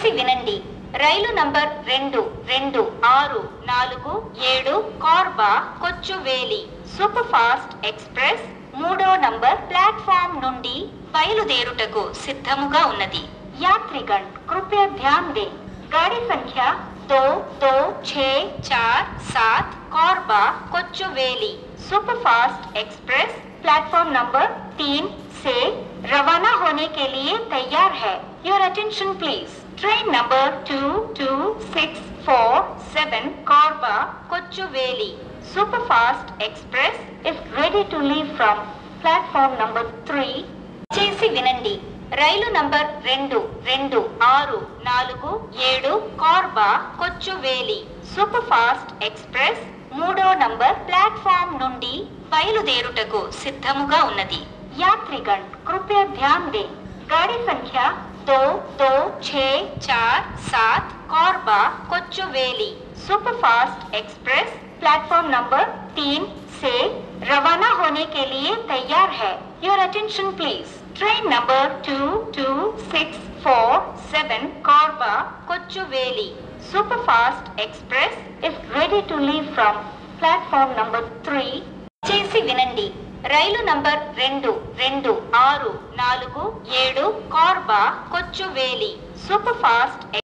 చేసి వినండి. రైలు number 226447 Korba Kochuveli super fast express 3వ నంబర్ ప్లాట్ఫామ్ నుండి బయలుదేరుటకు సిద్ధముగా ఉన్నది. यात्रीगण कृपया ध्यान दें, गाड़ी संख्या 226447 Korba Kochuveli superfast express platform number 3 से रवाना होने के लिए तैयार है. Your attention please. Train number 22647 Korba Kochuveli superfast express is ready to leave from platform number 3. చేసి వినండి. రైలు number 226447 Korba Kochuveli super fast express 3వ నంబర్ ప్లాట్ఫామ్ నుండి బయలుదేరుటకు సిద్ధముగా ఉన్నది. यात्रीगण कृपया ध्यान दें, गाड़ी संख्या 226447 Korba Kochuveli super fast express platform number 3 से रवाना होने के लिए तैयार है. Your attention please. Train number 22647 Korba Kochuveli super fast express is ready to leave from platform number 3. చేసి వినండి. రైలు number 226447 Korba Kochuveli super fast